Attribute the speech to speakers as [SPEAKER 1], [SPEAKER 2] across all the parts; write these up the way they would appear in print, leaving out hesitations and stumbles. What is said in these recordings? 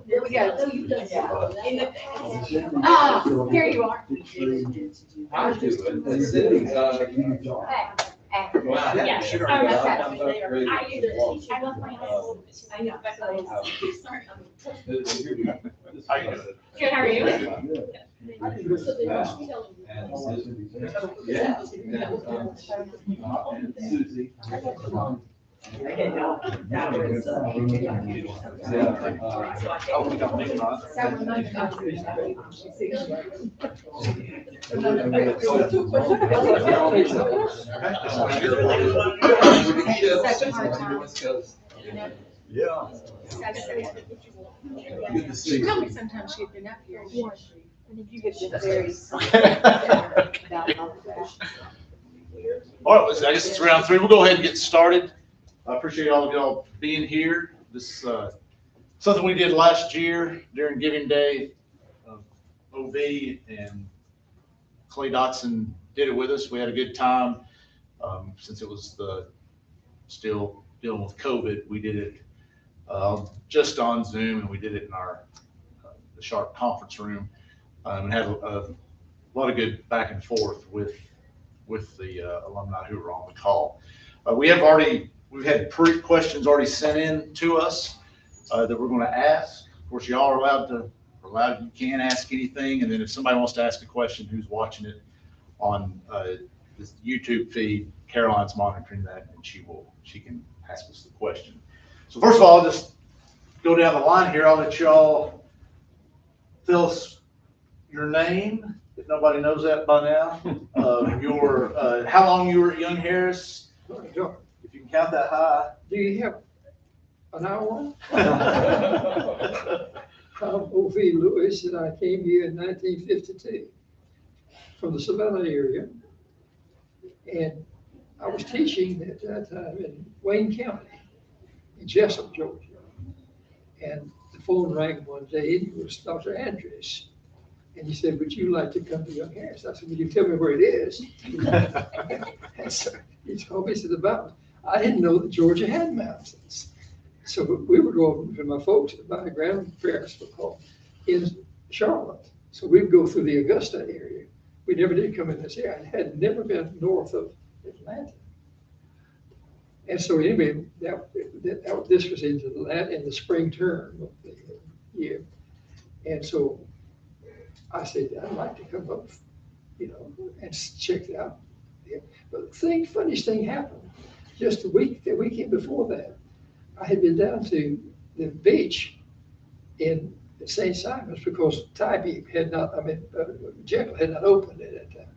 [SPEAKER 1] There we go. Ah, here you are. Yeah, sure. I left my house. I know. Good, how are you?
[SPEAKER 2] Yeah.
[SPEAKER 1] She told me sometimes she'd been up here. You get very.
[SPEAKER 2] All right, I guess it's round 3. We'll go ahead and get started. I appreciate all of y'all being here. This something we did last year during Giving Day. OB and Clay Dotson did it with us. We had a good time. Since it was still dealing with COVID, we did it just on Zoom, and we did it in our the Sharp conference room, and had a lot of good back and forth with the alumni who were on the call. We've had questions already sent in to us that we're going to ask. Of course, y'all are allowed. You can ask anything, and then if somebody wants to ask a question who's watching it on this YouTube feed, Caroline's monitoring that, and she can ask us the question. So first of all, I'll just go down the line here. I'll let y'all tell us your name, if nobody knows that by now. How long you were at Young Harris, if you can count that high.
[SPEAKER 3] Do you have an hour? I'm O.V. Lewis, and I came here in 1952 from the Savannah area. And I was teaching at that time in Wayne County, in Jessup, Georgia. And the phone rang one day, and it was Dr. Andrews. And he said, "Would you like to come to Young Harris?" I said, "Will you tell me where it is?" And so he told me, he said, I didn't know that Georgia had mountains. So we were going to my folks, my grandparents were called, in Charlotte. So we'd go through the Augusta area. We never did come in this area. I had never been north of Atlanta. And so anyway, this was in the spring term of the year. And so I said, "I'd like to come up, and check it out." But funniest thing happened. Just the weekend before that, I had been down to the beach in St. Simon's because Jekyll had not opened at that time.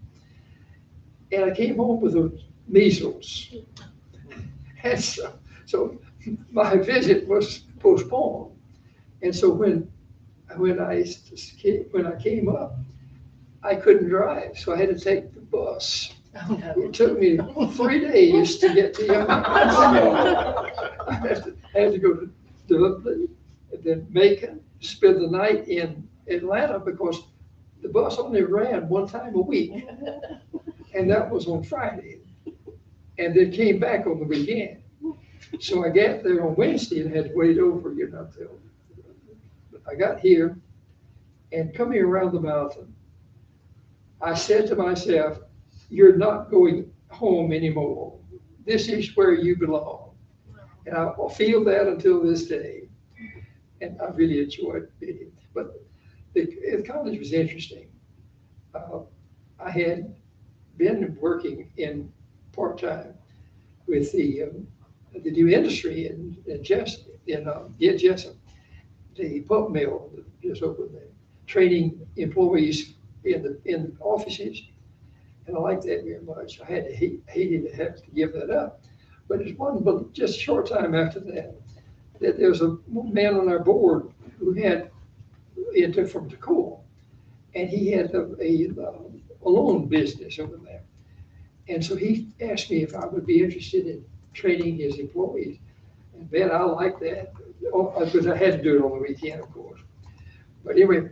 [SPEAKER 3] And I came home with the measles. And so my visit was postponed. And so when I came up, I couldn't drive, so I had to take the bus.
[SPEAKER 1] Oh, no.
[SPEAKER 3] It took me 3 days to get to Young Harris. I had to go to Dublin and then Macon, spend the night in Atlanta because the bus only ran one time a week. And that was on Friday. And then came back on the weekend. So I got there on Wednesday and had to wait over, till I got here and coming around the mountain. I said to myself, "You're not going home anymore. This is where you belong." And I feel that until this day. And I really enjoyed it. But the college was interesting. I had been working in part-time with the new industry in Jessup, the pulp mill that just opened there, training employees in the offices. And and I liked that very much. I had to hated to have to give that up. But it wasn't but just a short time after that, that there was a man on our board who had, from Tacoma, and he had a loan business over there. And so he asked me if I would be interested in training his employees. And man, I like that, because I had to do it on the weekend, of course. But anyway,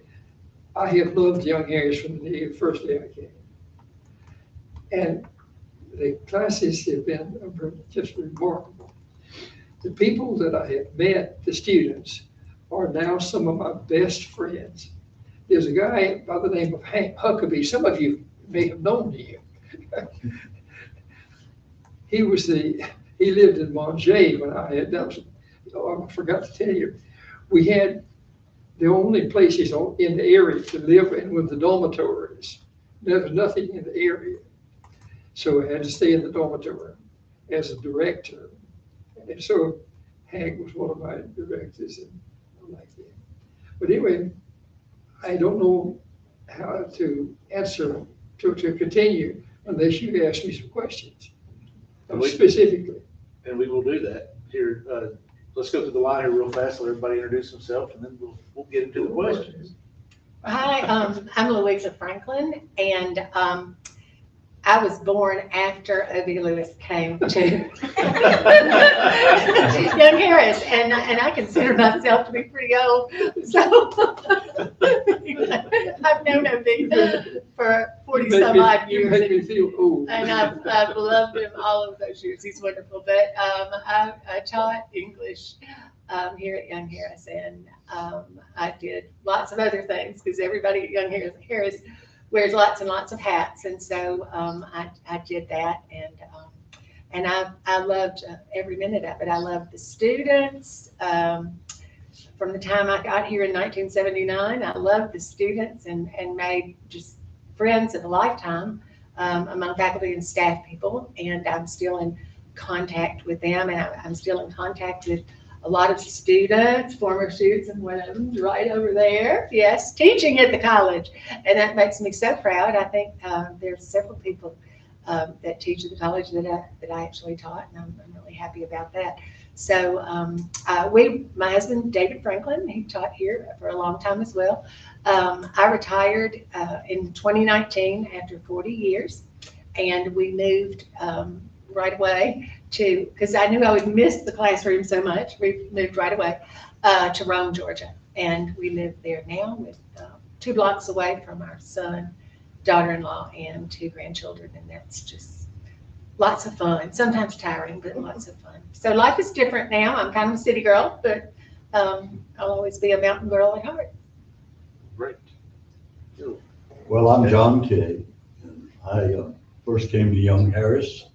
[SPEAKER 3] I have loved Young Harris from the first day I came. And the classes have been just remarkable. The people that I have met, the students, are now some of my best friends. There's a guy by the name of Huckabee. Some of you may have known him. He lived in Monjay when I I forgot to tell you. We had the only places in the area to live in with the dormitories. There was nothing in the area. So I had to stay in the dormitory as a director. And so Hank was one of my directors, and I like that. But anyway, I don't know how to answer, to continue unless you ask me some questions specifically.
[SPEAKER 2] And we will do that here. Let's go through the line here real fast, let everybody introduce themselves, and then we'll get into the questions.
[SPEAKER 4] Hi, I'm Louisa Franklin, and I was born after Obie Lewis came to Young Harris, and I consider myself to be pretty old. So I've known Obie for 40 some odd years.
[SPEAKER 3] You make me feel old.
[SPEAKER 4] And I've loved him all of those years. He's wonderful. But I taught English here at Young Harris, and I did lots of other things because everybody at Young Harris wears lots and lots of hats, and so I did that, and I loved every minute of it. I loved the students. From the time I got here in 1979, I loved the students and made just friends of a lifetime among faculty and staff people, and I'm still in contact with them, and I'm still in contact with a lot of students, former students, and one of them's right over there. Yes, teaching at the college, and that makes me so proud. I think there's several people that teach at the college that I actually taught, and I'm really happy about that. So my husband David Franklin, he taught here for a long time as well. I retired in 2019 after 40 years, and we moved right away because I knew I would miss the classroom so much. We moved right away to Rome, Georgia, and we live there now with 2 blocks away from our son, daughter-in-law, and 2 grandchildren, and that's just lots of fun. Sometimes tiring, but lots of fun. So life is different now. I'm kind of a city girl, but I'll always be a mountain girl at heart.
[SPEAKER 2] Great.
[SPEAKER 5] Well, I'm John Kay, and I first came to Young Harris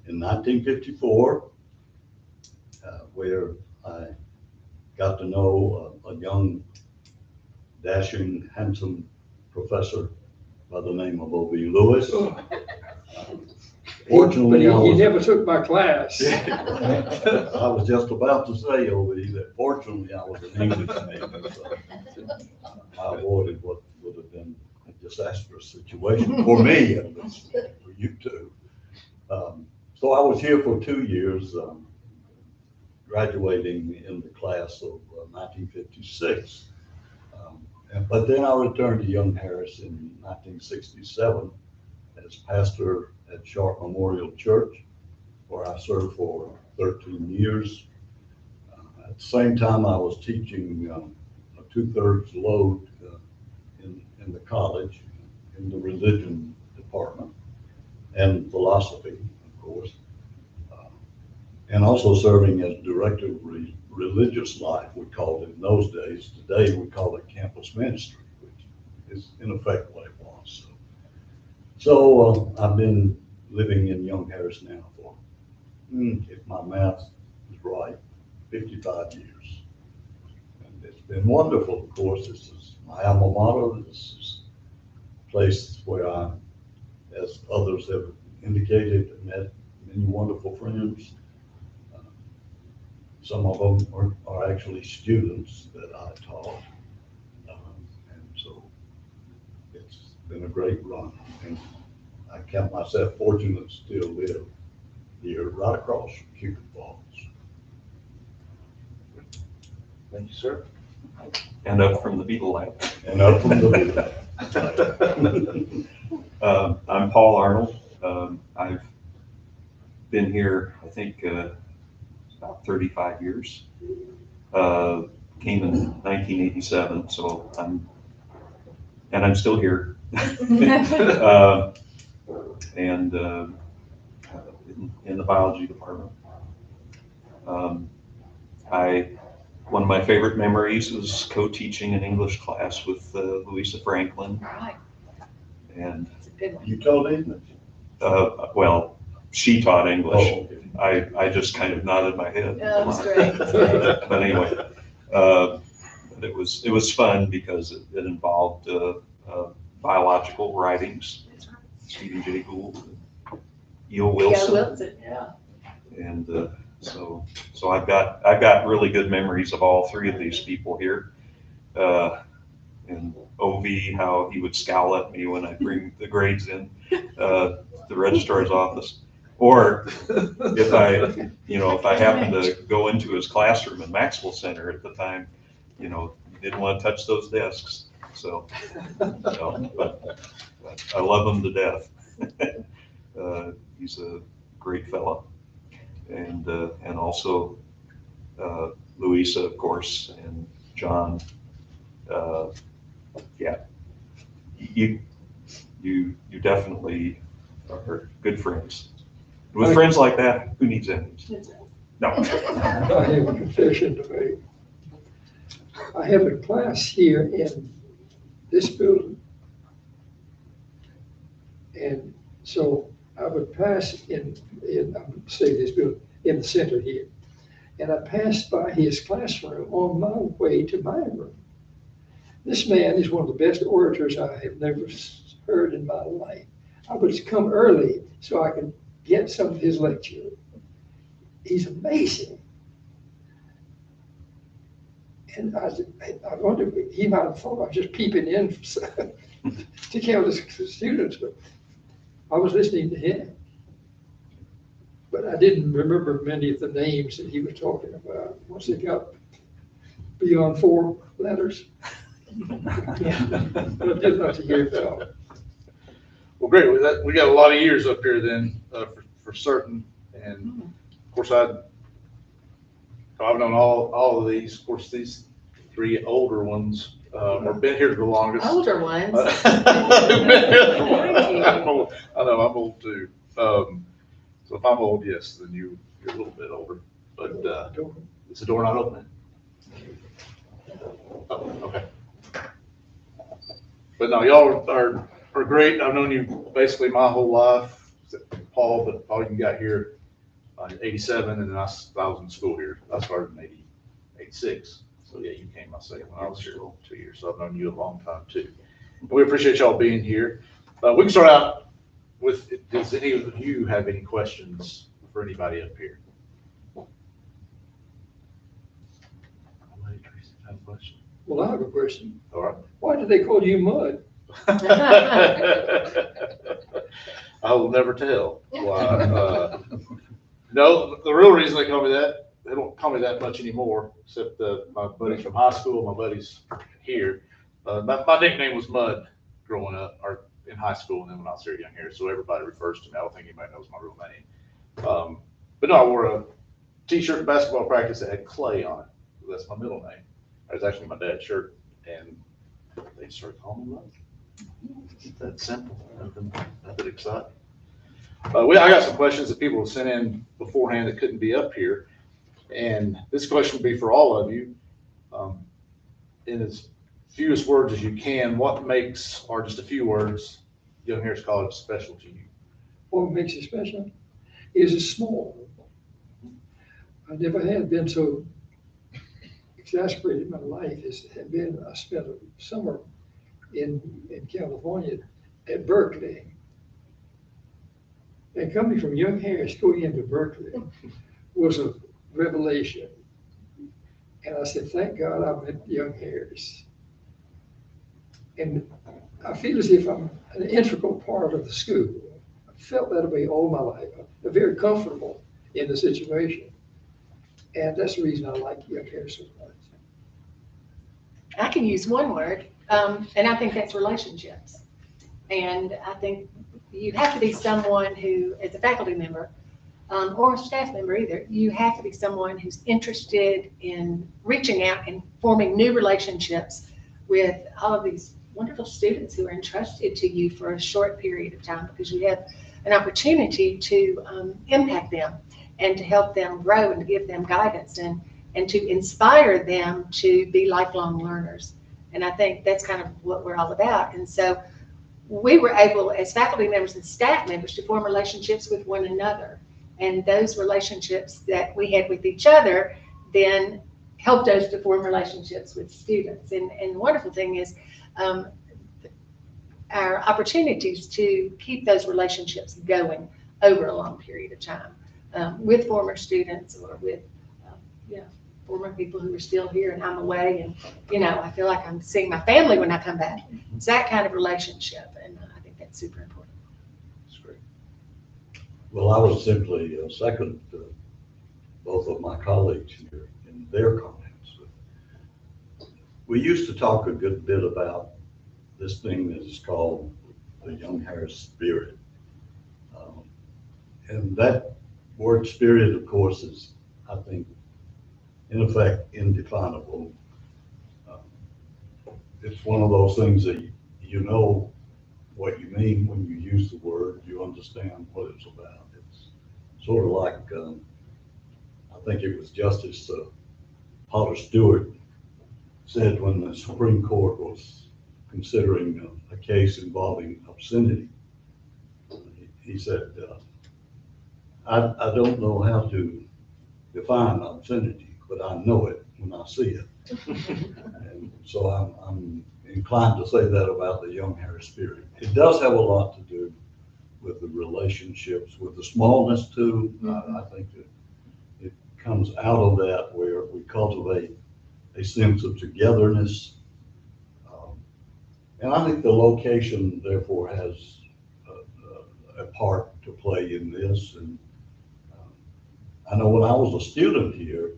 [SPEAKER 5] in 1954, where I got to know a young, dashing, handsome professor by the name of Obie Lewis. Fortunately,
[SPEAKER 3] he never took my class.
[SPEAKER 5] I was just about to say, Obie, that fortunately I was an English major, so I avoided what would have been a disastrous situation for me, at least, for you too. So I was here for 2 years, graduating in the class of 1956. But then I returned to Young Harris in 1967 as pastor at Sharp Memorial Church, where I served for 13 years. At the same time, I was teaching a 2/3 load in the college, in the religion department, and philosophy, of course, and also serving as director of religious life, we called it in those days. Today, we call it campus ministry, which is in effect what it was. So I've been living in Young Harris now for, if my math is right, 55 years. And it's been wonderful, of course. This is my alma mater. This is a place where I, as others have indicated, met many wonderful friends. Some of them are actually students that I taught. And so it's been a great run. And I count myself fortunate to still live here right across from Cupid Falls.
[SPEAKER 2] Thank you, sir.
[SPEAKER 6] And up from the Beetle Lab.
[SPEAKER 5] And up from the
[SPEAKER 6] I'm Paul Arnold. I've been here, I think, about 35 years. Came in 1987, so I'm still here. And in the biology department. One of my favorite memories was co-teaching an English class with Louisa Franklin.
[SPEAKER 4] Right,
[SPEAKER 6] And
[SPEAKER 4] it's a good one.
[SPEAKER 5] You told English?
[SPEAKER 6] well, she taught English.
[SPEAKER 5] Oh, okay.
[SPEAKER 6] I just kind of nodded my head.
[SPEAKER 4] Yeah, that's great. That's great.
[SPEAKER 6] But anyway, it was fun because it involved biological writings, Stephen Jay Gould, E.O. Wilson.
[SPEAKER 4] Yeah, Wilson, yeah.
[SPEAKER 6] And so I've got really good memories of all three of these people here. And OV, how he would scowl at me when I bring the grades in the registrar's office. Or if I happened to go into his classroom in Maxwell Center at the time, he didn't want to touch those desks. So but I love him to death. He's a great fella. And also Louisa, of course, and John. Yeah, you definitely are good friends. With friends like that, who needs enemies? No.
[SPEAKER 3] I have a confession to make. I have a class here in this building. And so I would pass in this building, in the center here. And I passed by his classroom on my way to my room. This man is one of the best orators I have never heard in my life. I would come early so I could get some of his lecture. He's amazing. And I wonder, he might have thought I was just peeping in to count the students, but I was listening to him. But I didn't remember many of the names that he was talking about once they got beyond 4 letters. But I did not to hear about.
[SPEAKER 2] Well, great. We got a lot of years up here then, for certain. And of course, I've known all of these. Of course, these 3 older ones have been here the longest.
[SPEAKER 4] Older ones.
[SPEAKER 2] I know, I'm old too. So if I'm old, yes, then you're a little bit older. But is the door not opening? Oh, okay. But no, y'all are great. I've known you basically my whole life. Paul, but Paul, you got here in 87, and then I was in school here. I started in 86. So yeah, you came my second when I was here 2 years. So I've known you a long time too. And we appreciate y'all being here. We can start out with, does any of you have any questions for anybody up here? Have a question?
[SPEAKER 3] Well, I have a question.
[SPEAKER 2] All right.
[SPEAKER 3] Why do they call you Mud?
[SPEAKER 2] I will never tell why. No, the real reason they call me that, they don't call me that much anymore, except my buddies from high school, my buddies here. My nickname was Mud growing up, or in high school, and then when I was here young here, so everybody refers to me. I don't think anybody knows my real name. But no, I wore a t-shirt at basketball practice that had Clay on it. So that's my middle name. That was actually my dad's shirt, and they started calling me Mud. That's simple, nothing exciting. I got some questions that people have sent in beforehand that couldn't be up here. And this question would be for all of you. In as fewest words as you can, what makes, or just a few words, Young Harris College special to you?
[SPEAKER 3] What makes it special is it's small. I never had been so exasperated in my life as had been. I spent a summer in California at Berkeley. And coming from Young Harris going into Berkeley was a revelation. And I said, thank God I'm at Young Harris. And I feel as if I'm an integral part of the school. felt that way all my life. I'm very comfortable in the situation. And that's the reason I like Young Harris so much.
[SPEAKER 4] I can use one word, and I think that's relationships. And I think you have to be someone who, as a faculty member, or a staff member either, you have to be someone who's interested in reaching out and forming new relationships with all of these wonderful students who are entrusted to you for a short period of time, because you have an opportunity to impact them and to help them grow and to give them guidance and to inspire them to be lifelong learners. And I think that's kind of what we're all about. And so we were able, as faculty members and staff members, to form relationships with one another. And those relationships that we had with each other then helped us to form relationships with students. And the wonderful thing is our opportunities to keep those relationships going over a long period of time with former students or with former people who are still here and I'm away, and I feel like I'm seeing my family when I come back. It's that kind of relationship, and I think that's super important.
[SPEAKER 2] That's great.
[SPEAKER 5] Well, I would simply second both of my colleagues here in their comments. We used to talk a good bit about this thing that is called the Young Harris spirit. And that word spirit, of course, is, I think, in effect, indefinable. It's one of those things that you know what you mean when you use the word, you understand what it's about. It's sort of like, I think it was Justice Potter Stewart said when the Supreme Court was considering a case involving obscenity. He said, I don't know how to define obscenity, but I know it when I see it. And so I'm inclined to say that about the Young Harris spirit. It does have a lot to do with the relationships, with the smallness too. I think that it comes out of that where we cultivate a sense of togetherness. And I think the location therefore has a part to play in this. And I know when I was a student here,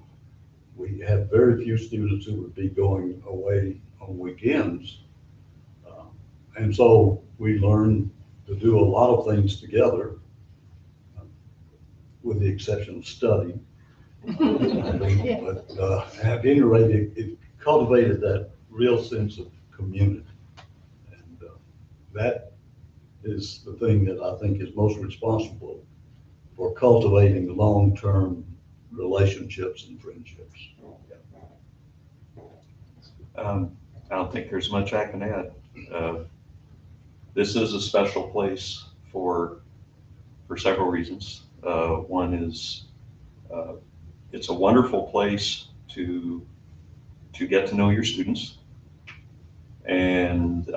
[SPEAKER 5] we had very few students who would be going away on weekends. And so we learned to do a lot of things together, with the exception of study. But at any rate, it cultivated that real sense of community. And that is the thing that I think is most responsible for cultivating long-term relationships and friendships.
[SPEAKER 6] I don't think there's much I can add. This is a special place for several reasons. One is it's a wonderful place to get to know your students, and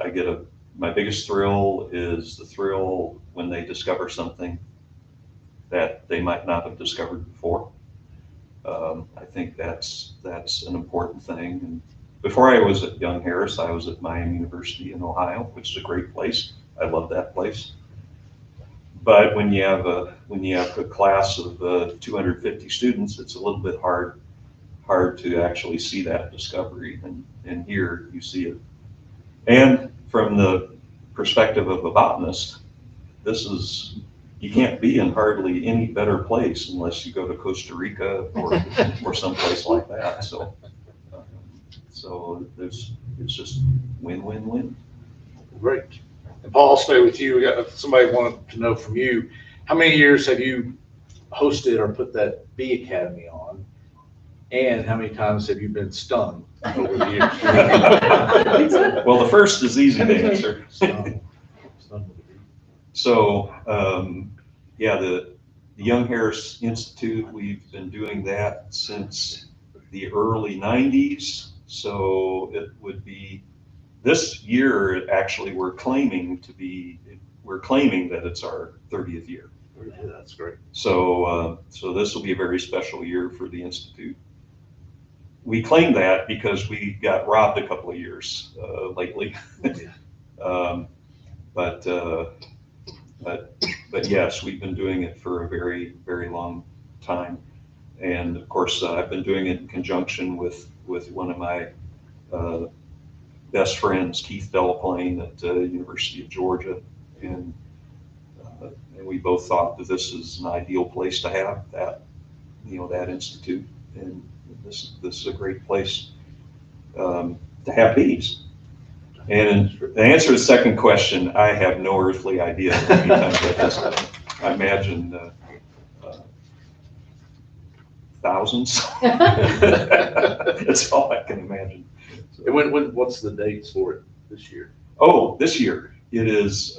[SPEAKER 6] my biggest thrill is the thrill when they discover something that they might not have discovered before. I think that's an important thing. And before I was at Young Harris, I was at Miami University in Ohio, which is a great place. I love that place. But when you have a class of 250 students, it's a little bit hard to actually see that discovery. And here you see it. And from the perspective of a botanist, you can't be in hardly any better place unless you go to Costa Rica or someplace like that. So it's just win-win-win.
[SPEAKER 2] Great. And Paul, I'll stay with you. Somebody wanted to know from you, how many years have you hosted or put that Bee Academy on? And how many times have you been stung over the years?
[SPEAKER 6] Well, the first is easy to answer. So, the Young Harris Institute, we've been doing that since the early 90s. So it would be this year, actually, we're claiming that it's our 30th year.
[SPEAKER 2] Yeah, that's great.
[SPEAKER 6] So this will be a very special year for the Institute. We claim that because we got robbed a couple of years lately. But But yes, we've been doing it for a very, very long time. And of course, I've been doing it in conjunction with one of my best friends, Keith Delaplane at the University of Georgia. And we both thought that this is an ideal place to have that, that institute. And this is a great place to have these. And to answer the second question, I have no earthly idea how many times that has happened. I imagine thousands. That's all I can imagine.
[SPEAKER 2] And what's the dates for it this year?
[SPEAKER 6] Oh, this year it is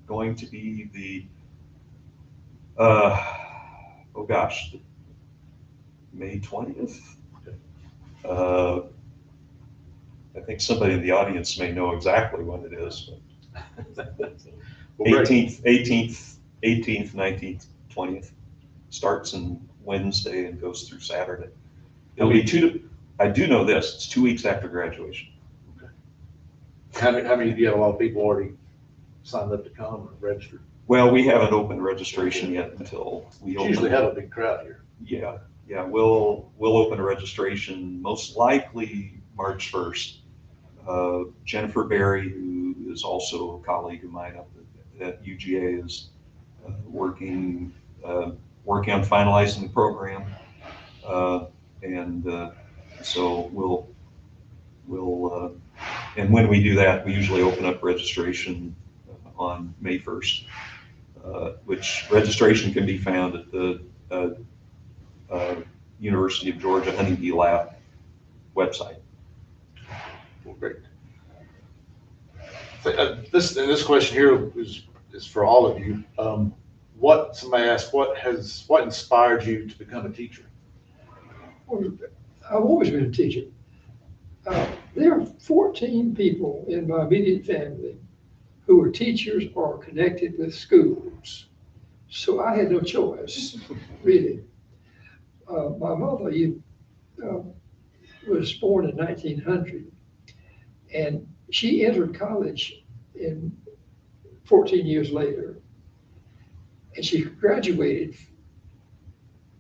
[SPEAKER 6] going to be the May 20th. I think somebody in the audience may know exactly when it is. But 18th, 19th, 20th. Starts on Wednesday and goes through Saturday. It'll be I do know this, it's 2 weeks after graduation.
[SPEAKER 2] Okay. How many, do you have a lot of people already signed up to come or registered?
[SPEAKER 6] Well, we haven't opened registration yet until we
[SPEAKER 2] usually have a big crowd here.
[SPEAKER 6] Yeah, we'll open a registration most likely March 1st. Jennifer Berry, who is also a colleague of mine up at UGA, is working on finalizing the program, so we'll and when we do that, we usually open up registration on May 1st, which registration can be found at the University of Georgia Honeybee Lab website.
[SPEAKER 2] Well, great. This question here is for all of you. Somebody asked, what inspired you to become a teacher?
[SPEAKER 3] Well, I've always been a teacher. There are 14 people in my immediate family who are teachers or connected with schools. So I had no choice, really. My mother was born in 1900, and she entered college in 14 years later, and she graduated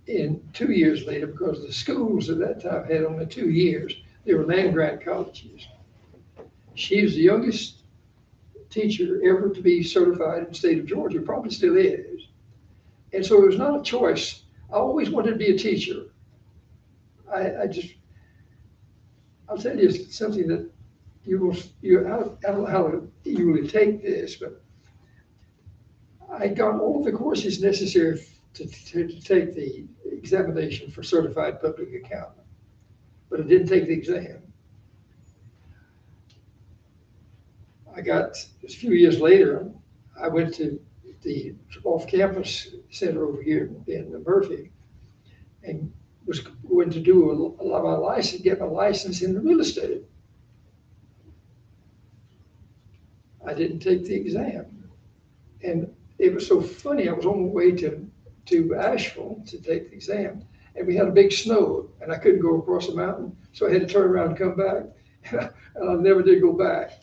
[SPEAKER 3] in 2 years later because the schools at that time had only 2 years. They were land-grant colleges. She was the youngest teacher ever to be certified in the state of Georgia, probably still is. And so it was not a choice. I always wanted to be a teacher. I'll tell you something that I don't know how you really take this, but I got all the courses necessary to take the examination for certified public accountant, but I didn't take the exam. A few years later, I went to the off-campus center over here in Murphy and was going to do get my license in real estate. I didn't take the exam. And it was so funny, I was on my way to Asheville to take the exam, and we had a big snow, and I couldn't go across the mountain, so I had to turn around and come back, and I never did go back.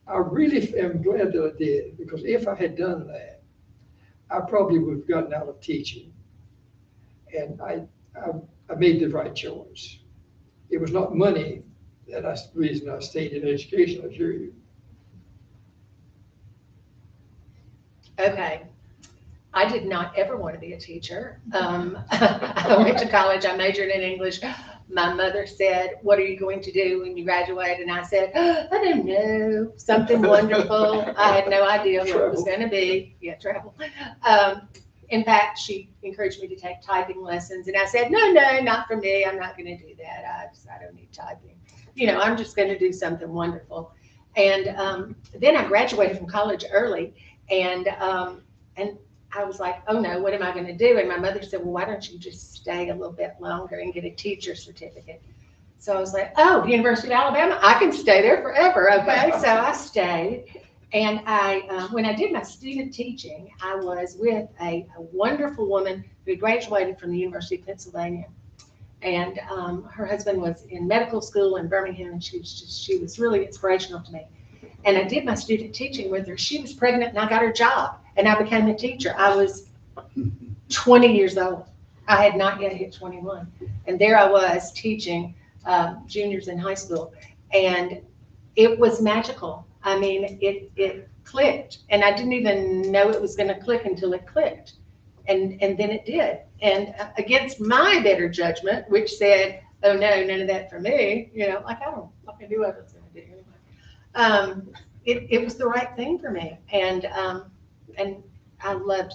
[SPEAKER 3] I really am glad that I did, because if I had done that, I probably would have gotten out of teaching. And I made the right choice. It was not money that's the reason I stayed in education, I assure you.
[SPEAKER 4] Okay. I did not ever want to be a teacher. I went to college, I majored in English. My mother said, "What are you going to do when you graduate?" And I said, "I don't know, something wonderful." I had no idea what it was going to be. Yeah, travel. In fact, she encouraged me to take typing lessons. And I said, no, not for me. I'm not going to do that. I don't need typing. I'm just going to do something wonderful. And then I graduated from college early. And I was like, oh no, what am I going to do? And my mother said, well, why don't you just stay a little bit longer and get a teacher's certificate? So I was like, oh, University of Alabama, I can stay there forever. Okay. So I stayed. And when I did my student teaching, I was with a wonderful woman who graduated from the University of Pennsylvania. And her husband was in medical school in Birmingham, and she was really inspirational to me. And I did my student teaching with her. She was pregnant, and I got her job. And I became a teacher. I was 20 years old. I had not yet hit 21. And there I was teaching juniors in high school. And it was magical. I mean, it clicked. And I didn't even know it was going to click until it clicked. And then it did. And against my better judgment, which said, oh no, none of that for me, you know, like I don't fucking do what I was going to do anyway. It was the right thing for me. And I loved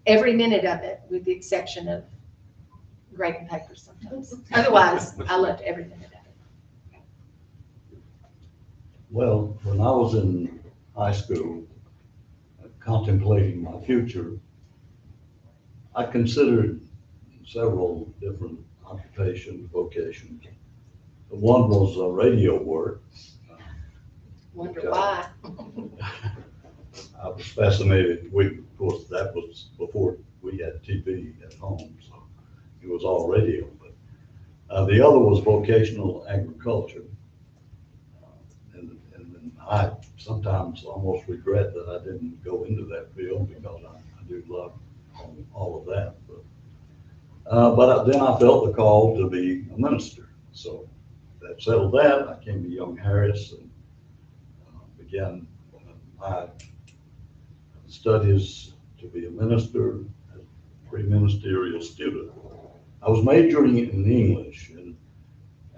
[SPEAKER 4] every minute of it, with the exception of grading papers sometimes. Otherwise, I loved every minute of it.
[SPEAKER 5] Well, when I was in high school, contemplating my future, I considered several different occupations, vocations. One was radio work.
[SPEAKER 4] Wonder why.
[SPEAKER 5] I was fascinated. Of course, that was before we had TV at home, so it was all radio. But the other was vocational agriculture. And I sometimes almost regret that I didn't go into that field, because I do love all of that. But then I felt the call to be a minister. So that settled that. I came to Young Harris and began my studies to be a minister, as a pre-ministerial student. I was majoring in English, and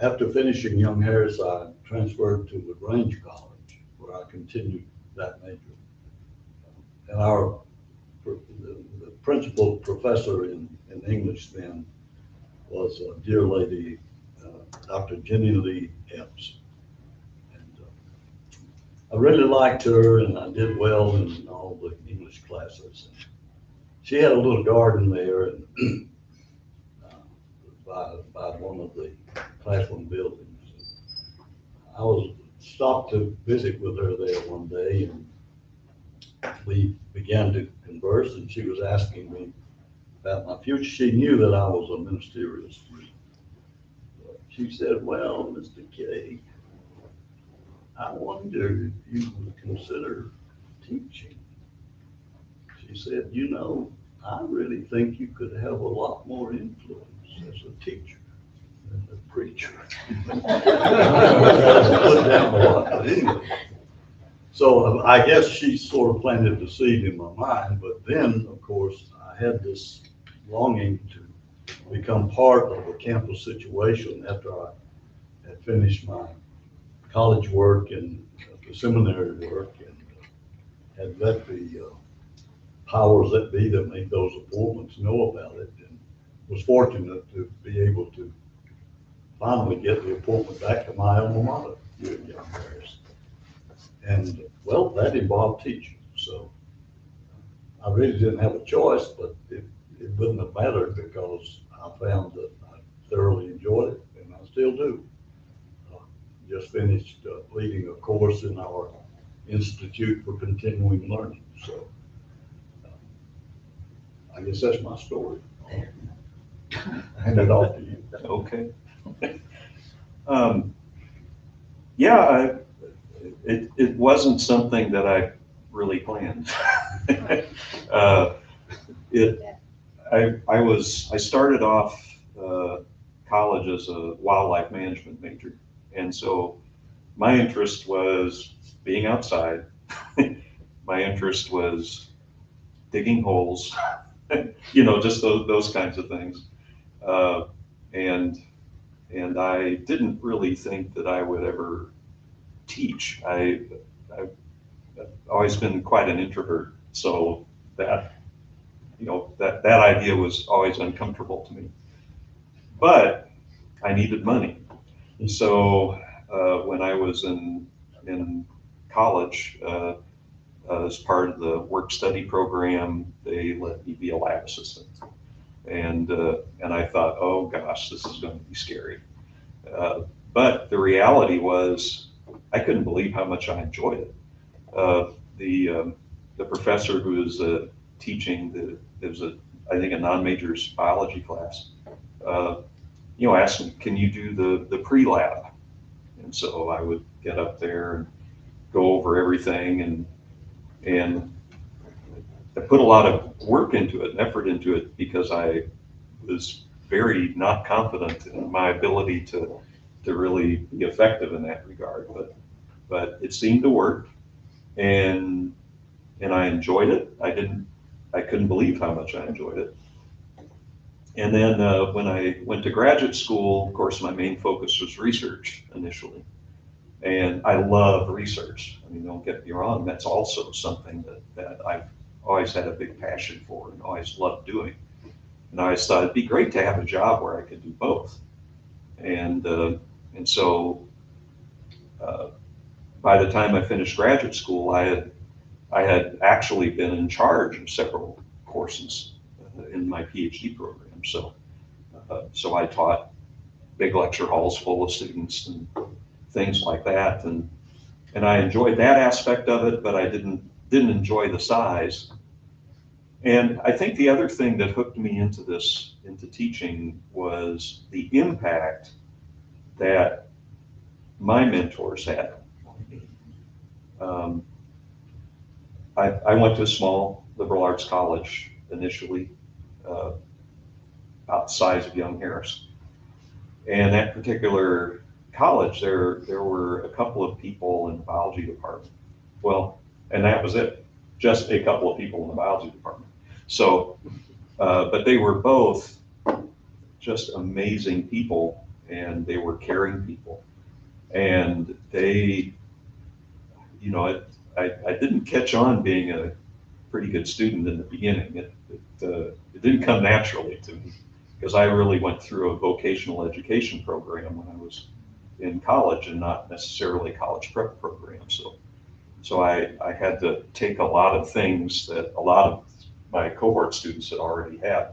[SPEAKER 5] after finishing Young Harris, I transferred to LaGrange College, where I continued that major. And the principal professor in English then was a dear lady, Dr. Jenny Lee Epps. And I really liked her, and I did well in all the English classes. And she had a little garden there, and by one of the classroom buildings. I was stopped to visit with her there one day, and we began to converse, and she was asking me about my future. She knew that I was a ministerial student. She said, well, Mr. K, I wonder if you would consider teaching. She said, you know, I really think you could have a lot more influence as a teacher than a preacher. Put down a lot, but anyway. So I guess she sort of planted the seed in my mind, but then, of course, I had this longing to become part of a campus situation after I had finished my college work and the seminary work, and had let the powers that be that made those appointments know about it, and was fortunate to be able to finally get the appointment back to my alma mater here at Young Harris. And well, that involved teaching, so I really didn't have a choice, but it wouldn't have mattered, because I found that I thoroughly enjoyed it, and I still do. Just finished leading a course in our Institute for Continuing Learning, so I guess that's my story. I hand it off to you.
[SPEAKER 6] Okay. Yeah, it wasn't something that I really planned. I started off college as a wildlife management major, and so my interest was being outside. My interest was digging holes, you know, just those kinds of things. And I didn't really think that I would ever teach. I've always been quite an introvert, so that, you know, that idea was always uncomfortable to me. But I needed money. So when I was in college, as part of the work study program, they let me be a lab assistant. And I thought, oh gosh, this is going to be scary. But the reality was, I couldn't believe how much I enjoyed it. The professor who was teaching, it was I think a non-majors biology class, you know, asked me, can you do the pre-lab? And so I would get up there and go over everything, and put a lot of work into it and effort into it because I was very not confident in my ability to really be effective in that regard. But it seemed to work, and I enjoyed it. I couldn't believe how much I enjoyed it. And then when I went to graduate school, of course, my main focus was research initially. And I love research. I mean, don't get me wrong, that's also something that I've always had a big passion for and always loved doing. And I always thought it'd be great to have a job where I could do both. And so by the time I finished graduate school, I had actually been in charge of several courses in my PhD program. So I taught big lecture halls full of students and things like that, and I enjoyed that aspect of it, but I didn't enjoy the size. And I think the other thing that hooked me into teaching was the impact that my mentors had on me. I went to a small liberal arts college initially, about the size of Young Harris. And that particular college, there were a couple of people in the biology department. Well, and that was it, just a couple of people in the biology department. So, but they were both just amazing people, and they were caring people. And they, you know, I didn't catch on being a pretty good student in the beginning. It didn't come naturally to me, because I really went through a vocational education program when I was in college and not necessarily a college prep program. So I had to take a lot of things that a lot of my cohort students had already had.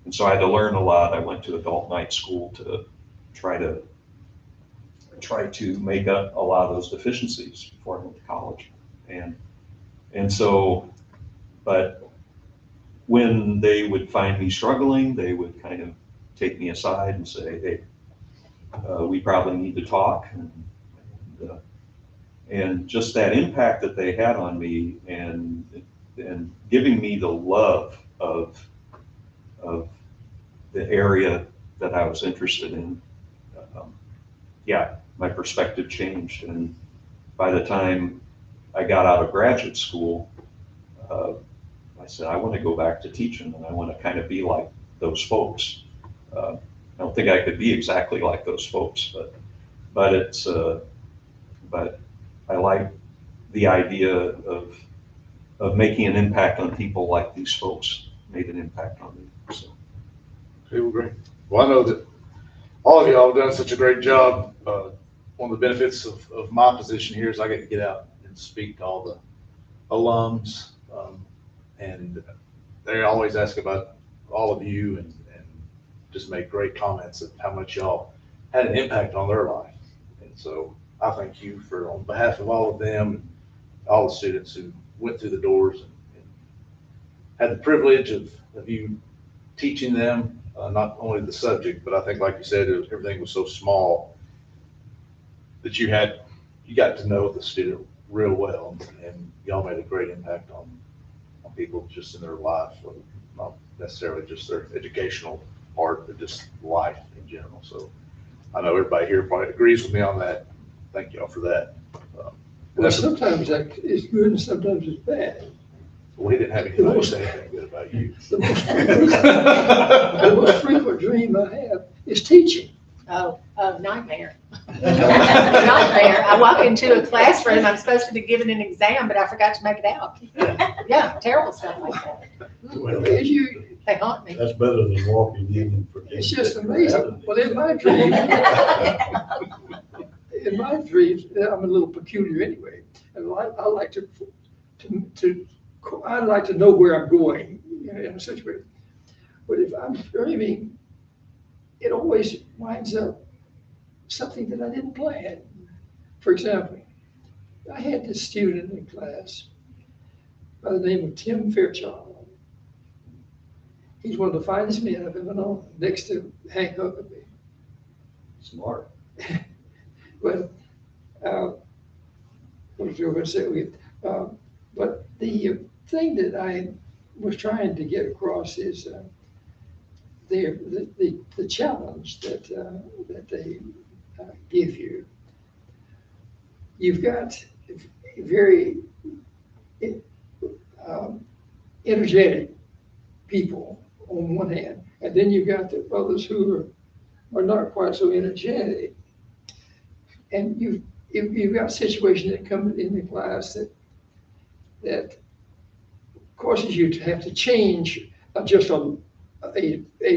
[SPEAKER 6] And so I had to learn a lot. I went to adult night school to try to make up a lot of those deficiencies before I went to college. And so, but when they would find me struggling, they would kind of take me aside and say, hey, we probably need to talk. And just that impact that they had on me, and giving me the love of the area that I was interested in, my perspective changed. And by the time I got out of graduate school, I said, I want to go back to teaching, and I want to kind of be like those folks. I don't think I could be exactly like those folks, but I like the idea of making an impact on people like these folks made an impact on me. So.
[SPEAKER 2] Okay, well, great. Well, I know that all of y'all have done such a great job. One of the benefits of my position here is I get to get out and speak to all the alums, and they always ask about all of you and just make great comments of how much y'all had an impact on their life. And so I thank you on behalf of all of them and all the students who went through the doors and had the privilege of you teaching them, not only the subject, but I think, like you said, everything was so small that you got to know the student real well, and y'all made a great impact on people just in their life, not necessarily just their educational part, but just life in general. So I know everybody here probably agrees with me on that. Thank y'all for that.
[SPEAKER 3] Well, sometimes it's good and sometimes it's bad.
[SPEAKER 2] We didn't have anybody say anything good about you.
[SPEAKER 3] The most frequent dream I have is teaching.
[SPEAKER 4] Oh, nightmare. Nightmare. I walk into a classroom, I'm supposed to be giving an exam, but I forgot to make it out. Yeah, terrible stuff like that.
[SPEAKER 3] Well,
[SPEAKER 4] They haunt me.
[SPEAKER 5] That's better than walking in and forgetting.
[SPEAKER 3] it's just amazing. Well, in my dreams, I'm a little peculiar anyway, and I like I'd like to know where I'm going in a situation. But if I'm dreaming, it always winds up something that I didn't plan. For example, I had this student in class by the name of Tim Fercher. He's one of the finest men I've ever known, next to Hank Huckabee.
[SPEAKER 5] Smart.
[SPEAKER 3] Well, what was I going to say? But the thing that I was trying to get across is the challenge that they give you. You've got very energetic people on one hand, and then you've got the others who are not quite so energetic. And you've got situations that come in the class that causes you to have to change just a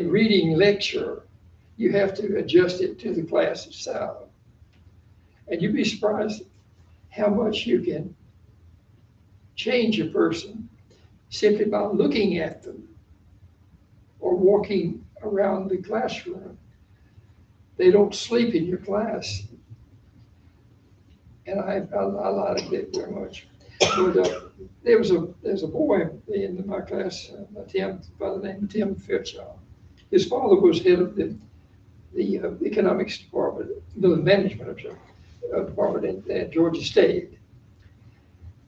[SPEAKER 3] reading lecture. You have to adjust it to the class style. And you'd be surprised how much you can change a person simply by looking at them or walking around the classroom. They don't sleep in your class. And I like it very much. But there's a boy in my class, Tim, by the name of Tim Fercher. His father was head of the economics department, the management department at Georgia State.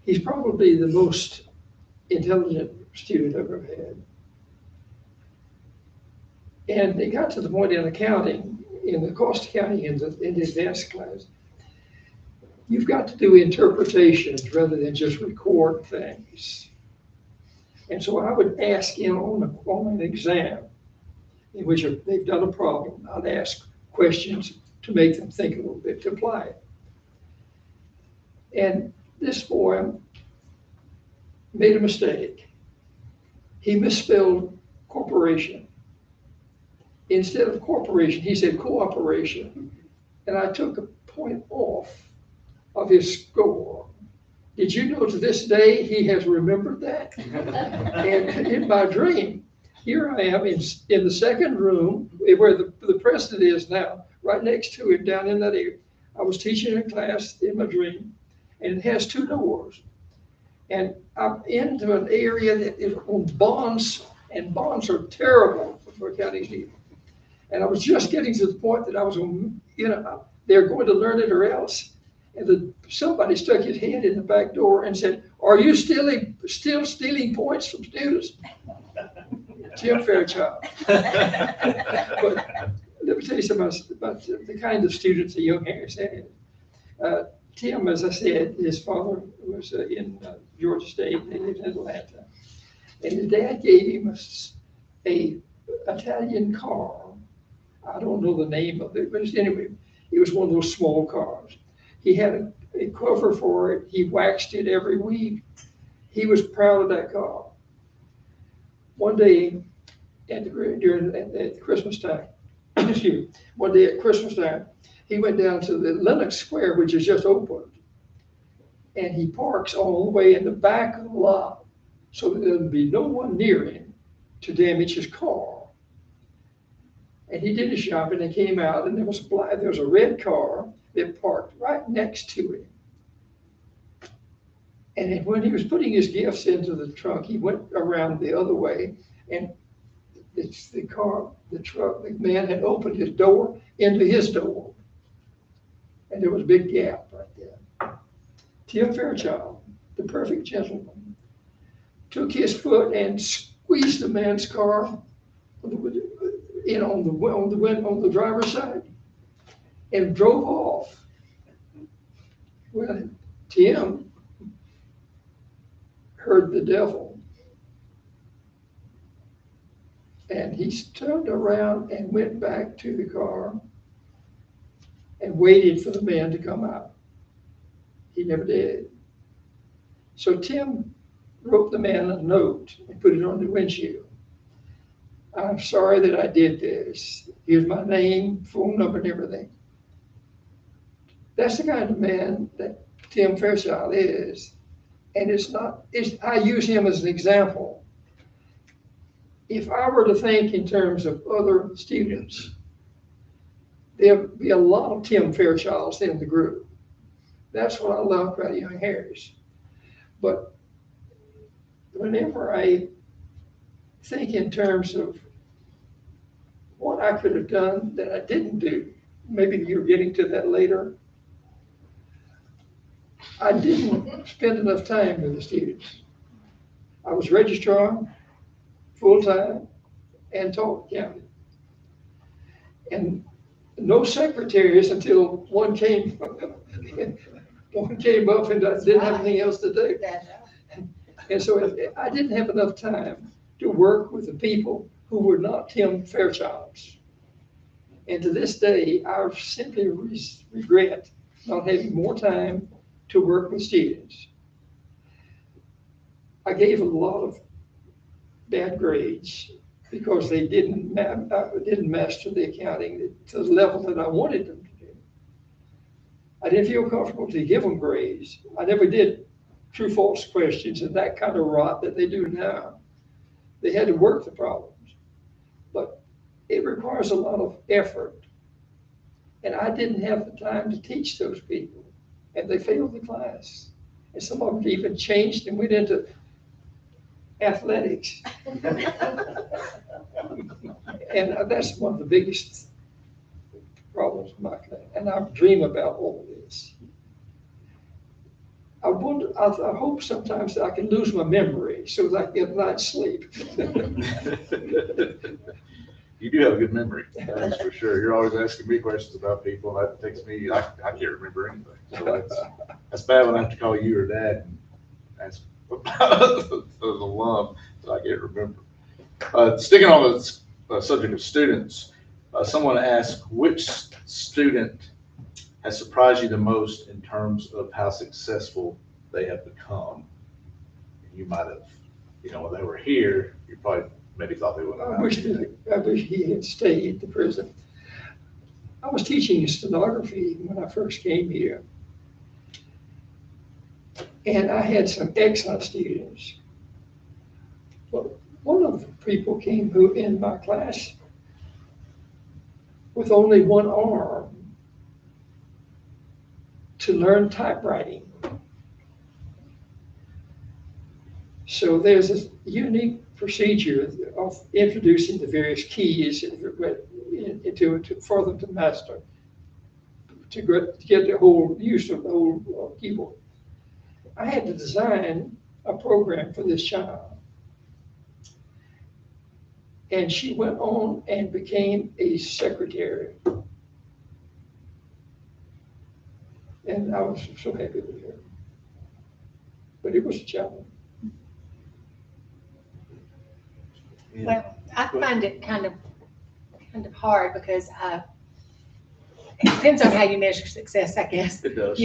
[SPEAKER 3] He's probably the most intelligent student I've ever had. And they got to the point in accounting, in the cost accounting in the advanced class, you've got to do interpretations rather than just record things. And so I would ask him on an exam in which they've done a problem, I'd ask questions to make them think a little bit, to apply it. And this boy made a mistake. He misspelled corporation. Instead of corporation, he said cooperation. And I took a point off of his score. Did you know to this day he has remembered that? And in my dream, here I am in the second room where the president is now, right next to him down in that area. I was teaching a class in my dream, and it has two doors. And I'm into an area that is on bonds, and bonds are terrible for accounting people. And I was just getting to the point that I was going, they're going to learn it or else. And somebody stuck his head in the back door and said, "Are you still stealing points from students?" Tim Fairchild. But let me tell you something about the kind of students that young Harris had. Tim, as I said, his father was in Georgia State. They lived in Atlanta. And his dad gave him a Italian car. I don't know the name of it, but anyway, it was one of those small cars. He had a cover for it. He waxed it every week. He was proud of that car. One day at Christmas time, one day at Christmas time, he went down to the Lenox Square, which is just opened, and he parks all the way in the back of the lot so that there'll be no one near him to damage his car. And he did his shopping and came out, and there was a red car that parked right next to him. And when he was putting his gifts into the trunk, he went around the other way, and the man had opened his door into his door. And there was a big gap right there. Tim Fairchild, the perfect gentleman, took his foot and squeezed the man's car on the driver's side and drove off. Well, Tim heard the devil, and he turned around and went back to the car and waited for the man to come out. He never did. So Tim wrote the man a note and put it on the windshield. "I'm sorry that I did this. Here's my name, phone number, and everything." That's the kind of man that Tim Fairchild is. And I use him as an example. If I were to think in terms of other students, there'd be a lot of Tim Fairchilds in the group. That's what I love about young Harris. But whenever I think in terms of what I could have done that I didn't do, maybe you're getting to that later, I didn't spend enough time with the students. I was registrar, full-time, and taught accounting. And no secretaries until one came up and didn't have anything else to do. And so I didn't have enough time to work with the people who were not Tim Fairchild's. And to this day, I simply regret not having more time to work with students. I gave a lot of bad grades because they didn't master the accounting to the level that I wanted them to do. I didn't feel comfortable to give them grades. I never did true false questions and that kind of rot that they do now. They had to work the problems, but it requires a lot of effort. And I didn't have the time to teach those people, and they failed the class. And some of them even changed and went into athletics. And that's one of the biggest problems in my class. And I dream about all this. I hope sometimes that I can lose my memory so that I can get a night's sleep.
[SPEAKER 2] You do have a good memory, that's for sure. You're always asking me questions about people, and that takes me, I can't remember anything. So that's bad when I have to call you or Dad and ask about the alum that I can't remember. Sticking on the subject of students, someone asked, which student has surprised you the most in terms of how successful they have become? You might have, when they were here, you probably maybe thought they would have.
[SPEAKER 3] I wish he had stayed at the prison. I was teaching stenography when I first came here. And I had some excellent students. But one of the people came who in my class with only one arm to learn typewriting. So there's a unique procedure of introducing the various keys for them to master, to get the whole use of the whole keyboard. I had to design a program for this child. And she went on and became a secretary. And I was so happy with her. But it was a challenge.
[SPEAKER 4] Well, I find it kind of hard because it depends on how you measure success, I guess.
[SPEAKER 2] It does.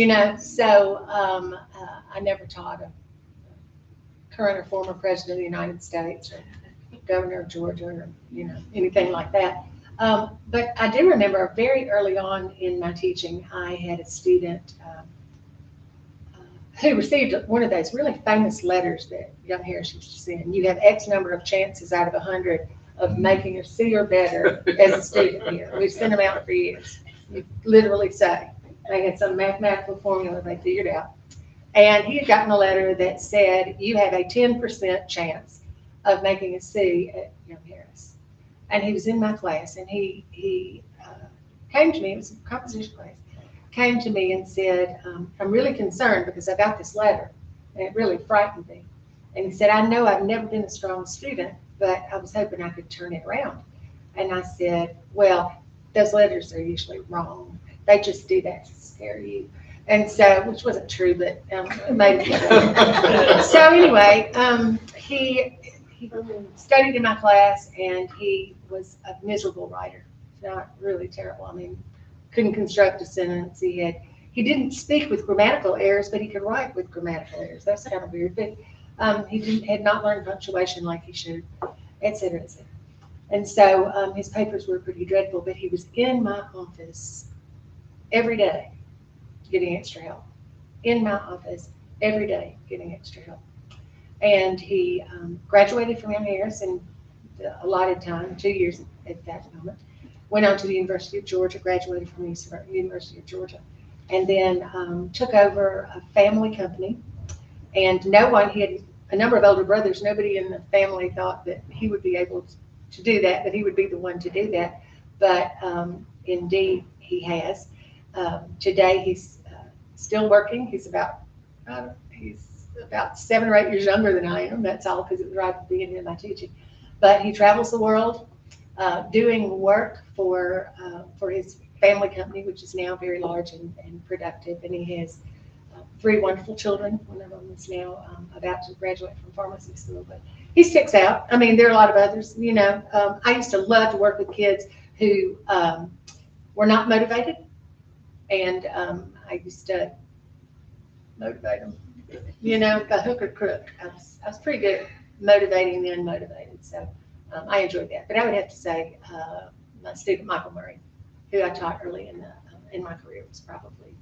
[SPEAKER 4] So I never taught a current or former president of the United States or governor of Georgia or anything like that. But I do remember very early on in my teaching, I had a student who received one of those really famous letters that young Harris used to send. You have X number of chances out of 100 of making a C or better as a student here. We've sent them out for years. You literally say. They had some mathematical formula they figured out. And he had gotten a letter that said, you have a 10% chance of making a C at Young Harris. And he was in my class, and he came to me, it was a composition class, came to me and said, I'm really concerned because I got this letter, and it really frightened me. And he said, I know I've never been a strong student, but I was hoping I could turn it around. And I said, well, those letters are usually wrong. They just do that to scare you. And so, which wasn't true, but it made it. So anyway, he studied in my class, and he was a miserable writer. Not really terrible. I mean, couldn't construct a sentence. He didn't speak with grammatical errors, but he could write with grammatical errors. That's kind of weird. But he had not learned punctuation like he should, et cetera, et cetera. And so his papers were pretty dreadful, but he was in my office every day getting extra help. In my office every day getting extra help. And he graduated from Young Harris in the allotted time, 2 years at that moment. Went on to the University of Georgia, graduated from the University of Georgia, and then took over a family company. And he had a number of older brothers. Nobody in the family thought that he would be able to do that he would be the one to do that. But indeed, he has. Today, he's still working. He's about 7 or 8 years younger than I am. That's all because it was right at the beginning of my teaching. but he travels the world doing work for his family company, which is now very large and productive. And he has 3 wonderful children. One of them is now about to graduate from pharmacy school, but he sticks out. I mean, there are a lot of others, you know. I used to love to work with kids who were not motivated, and I used to motivate them, you know, by hook or crook. I was pretty good at motivating the unmotivated, so I enjoyed that. But I would have to say my student Michael Murray, who I taught early in my career, was probably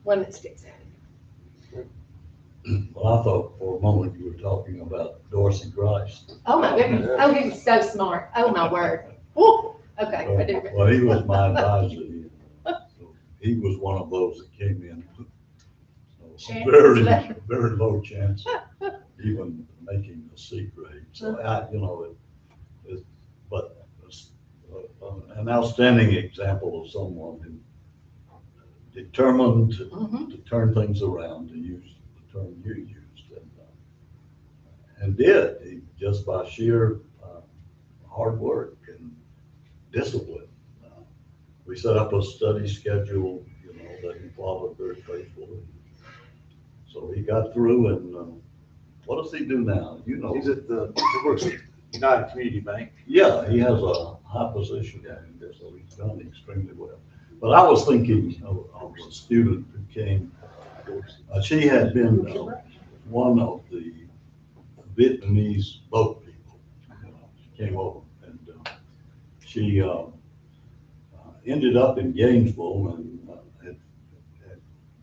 [SPEAKER 4] one that sticks out.
[SPEAKER 5] Well, I thought for a moment you were talking about Dorsey Grice.
[SPEAKER 4] Oh my goodness! Oh, he was so smart. Oh my word! Woo! Okay, I didn't.
[SPEAKER 5] Well, he was my advisor. He was one of those that came in. So very, very low chance of even making the C grade. So but an outstanding example of someone who determined to turn things around, to use the term you used, and did just by sheer hard work and discipline. We set up a study schedule, you know, that he followed very faithfully. So he got through, and what does he do now? You know,
[SPEAKER 2] He's at he works at United Community Bank.
[SPEAKER 5] yeah, he has a high position in there, so he's done extremely well. But I was thinking of a student who came. She had been one of the Vietnamese boat people. She came over, and she ended up in Gainesville and had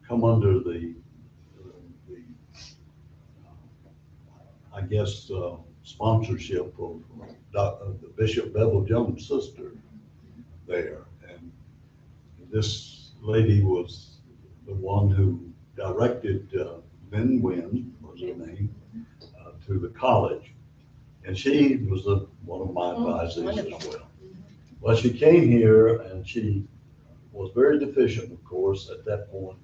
[SPEAKER 5] come under the I guess, sponsorship of the Bishop Bevel Jones' sister there. And this lady was the one who directed Lynn Wynn, was her name, to the college. And she was one of my advisors as well. Well, she came here and she was very deficient, of course, at that point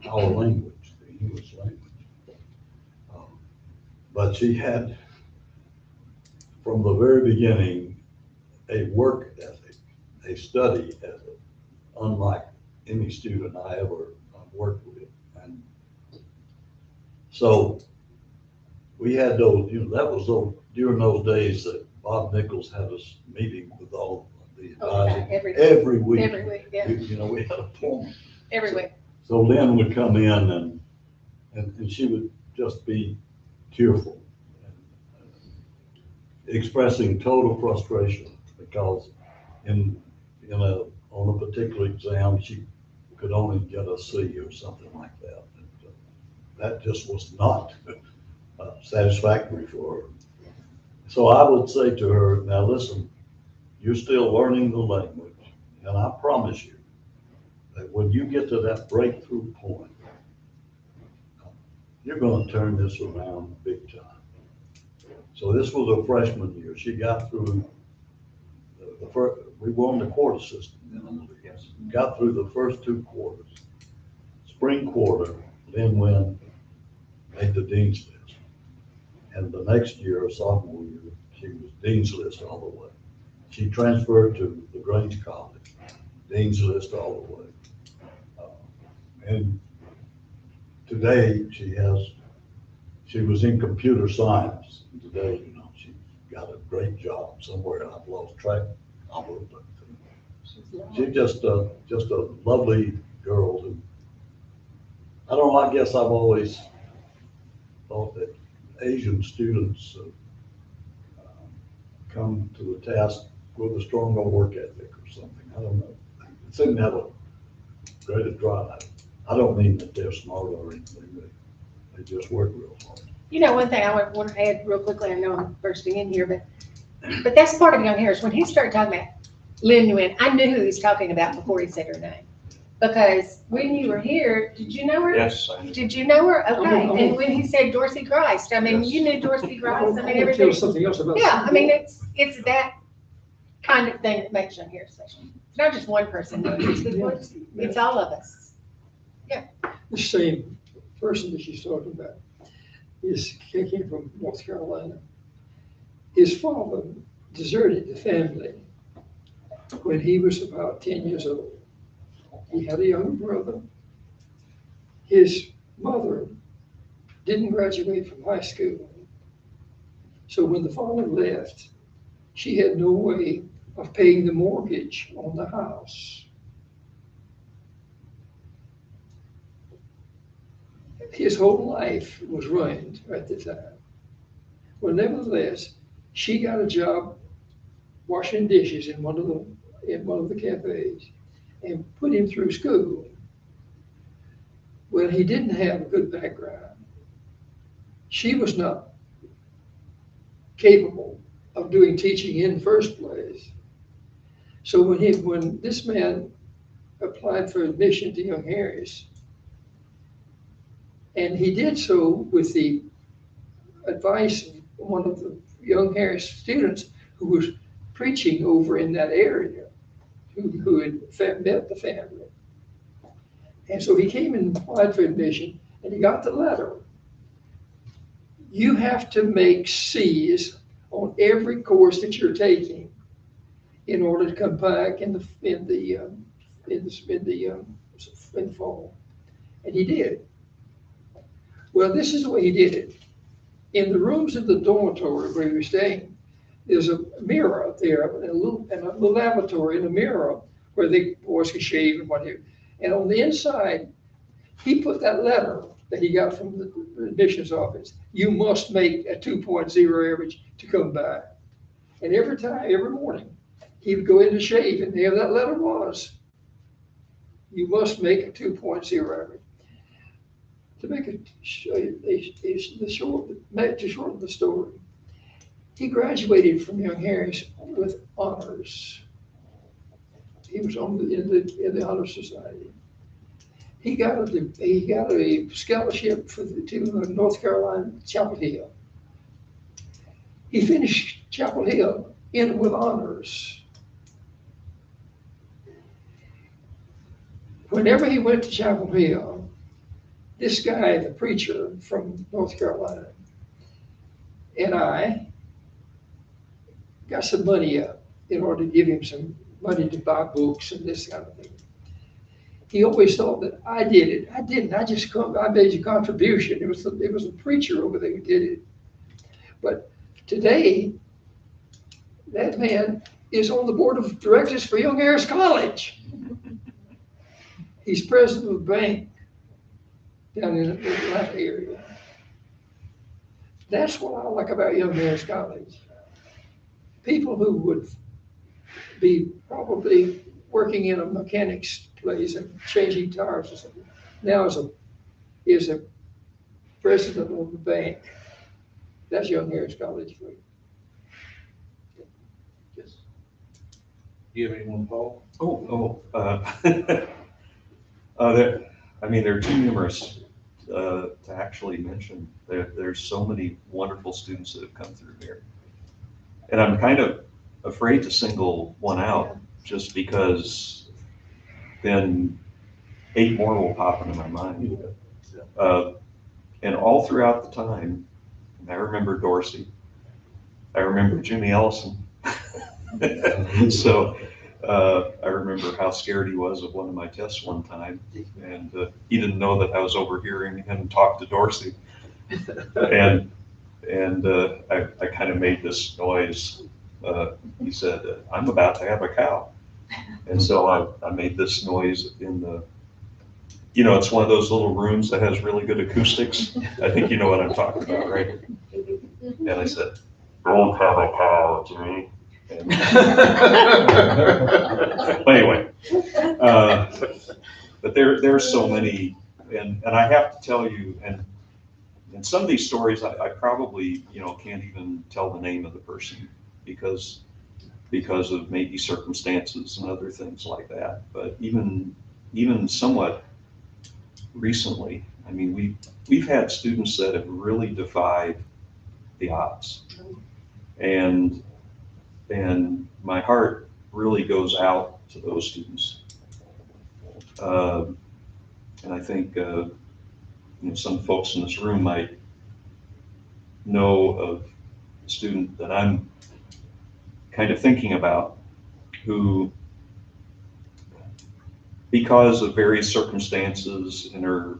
[SPEAKER 5] in our language, the English language. But she had, from the very beginning, a work ethic, a study ethic, unlike any student I ever worked with. And so we had those, you know, that was during those days that Bob Nichols had us meeting with all the advisors every week.
[SPEAKER 4] Every week, yeah.
[SPEAKER 5] You know, we had a form.
[SPEAKER 4] Every week.
[SPEAKER 5] So Lynn would come in and she would just be tearful, expressing total frustration because on a particular exam she could only get a C or something like that. And that just was not satisfactory for her. So I would say to her, now listen, you're still learning the language, and I promise you that when you get to that breakthrough point, you're going to turn this around big time. So this was a freshman year. She got through the first, we were on the quarter system then, yes. Got through the first 2 quarters. Spring quarter, Lynn Wynn made the dean's list. And the next year, sophomore year, she was dean's list all the way. She transferred to the Grange College, dean's list all the way. And today she was in computer science. Today, you know, she got a great job somewhere. I've lost track of her, but she's just a lovely girl who, I don't know, I guess I've always thought that Asian students come to the task with a stronger work ethic or something. I don't know. They seem to have a greater drive. I don't mean that they're smart or anything. They just work real hard.
[SPEAKER 4] You know, one thing I want to add real quickly, I know I'm bursting in here, but that's part of Young Harris. When he started talking about Lynn Nguyen, I knew who he was talking about before he said her name. Because when you were here, did you know her?
[SPEAKER 6] Yes, I do.
[SPEAKER 4] Did you know her? Okay. And when he said Dorsey Grice, I mean, you knew Dorsey Grice. I mean, everything.
[SPEAKER 3] Tell something else about.
[SPEAKER 4] Yeah, I mean, it's that kind of thing that makes Young Harris special. It's not just one person, it's all of us.
[SPEAKER 3] The same person that she's talking about came from North Carolina. His father deserted the family when he was about 10 years old. He had a younger brother. His mother didn't graduate from high school. So when the father left, she had no way of paying the mortgage on the house. His whole life was ruined at the time. Well, nevertheless, she got a job washing dishes in one of the cafes and put him through school. Well, he didn't have a good background. She was not capable of doing teaching in the first place. So when this man applied for admission to Young Harris, and he did so with the advice of one of the Young Harris students who was preaching over in that area, who had met the family. And so he came and applied for admission, and he got the letter. You have to make C's on every course that you're taking in order to come back in the fall. And he did. Well, this is the way he did it. In the rooms of the dormitory where he was staying, there's a mirror up there, and a little lavatory and a mirror where the boys could shave and whatever. And on the inside, he put that letter that he got from the admissions office. You must make a 2.0 average to come back. And every morning, he would go in to shave, and there that letter was. You must make a 2.0 average. To make it to shorten the story, he graduated from Young Harris with honors. He was in the honor society. He got a scholarship to North Carolina, Chapel Hill. He finished Chapel Hill with honors. Whenever he went to Chapel Hill, this guy, the preacher from North Carolina, and I got some money up in order to give him some money to buy books and this kind of thing. He always thought that I did it. I didn't. I made a contribution. It was the preacher over there who did it. But today, that man is on the board of directors for Young Harris College. He's president of the bank down in the Atlanta area. That's what I like about Young Harris College. People who would be probably working in a mechanics place and changing tires or something, now is a president of the bank. That's Young Harris College for you.
[SPEAKER 2] Yes. Do you have anyone, Paul?
[SPEAKER 6] There are too numerous to actually mention. There's so many wonderful students that have come through here. And I'm kind of afraid to single one out just because then 8 more will pop into my mind. And all throughout the time, I remember Dorsey, I remember Jimmy Ellison. So I remember how scared he was of one of my tests one time, and he didn't know that I was overhearing him talk to Dorsey. And I kind of made this noise. He said, "I'm about to have a cow." And so I made this noise in the, it's one of those little rooms that has really good acoustics. I think you know what I'm talking about, right? And I said, "Don't have a cow, Jimmy." Anyway, but there are so many, and I have to tell you, and some of these stories I probably can't even tell the name of the person because of maybe circumstances and other things like that. But even somewhat recently, we've had students that have really defied the odds, and my heart really goes out to those students. And I think some folks in this room might know student that I'm kind of thinking about, who, because of various circumstances in her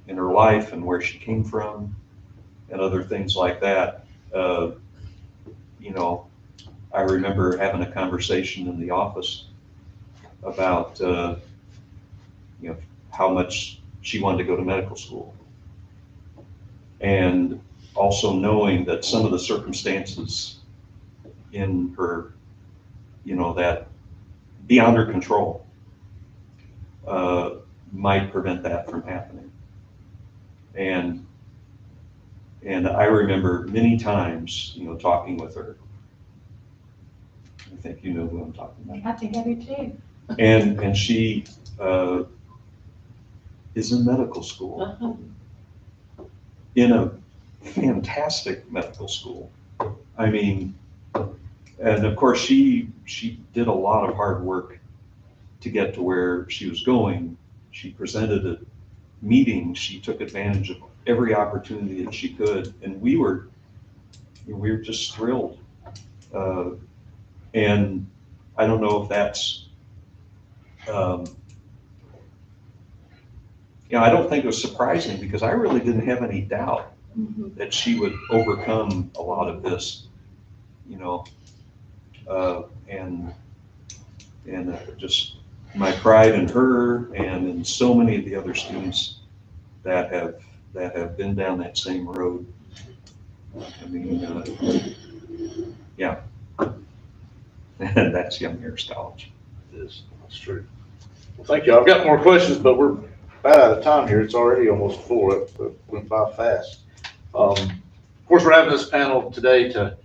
[SPEAKER 6] life and where she came from and other things like that, you know, I remember having a conversation in the office about, you know, how much she wanted to go to medical school. And also knowing that some of the circumstances in her, you know, that beyond her control, might prevent that from happening. And I remember many times, you know, talking with her. I think you know who I'm talking about.
[SPEAKER 4] I think I do too.
[SPEAKER 6] And she is in medical school, in a fantastic medical school. I mean, and of course she did a lot of hard work to get to where she was going. She presented at meetings, she took advantage of every opportunity that she could, and we were just thrilled. And I don't know if that's, you know, I don't think it was surprising, because I really didn't have any doubt that she would overcome a lot of this, you know, and just my pride in her and in so many of the other students that have been down that same road. I mean, yeah, and that's Young Harris College.
[SPEAKER 2] It is, that's true. Well, thank you. I've got more questions, but we're about out of time here. It's already almost 4. It went by fast. Of course, we're having this panel today to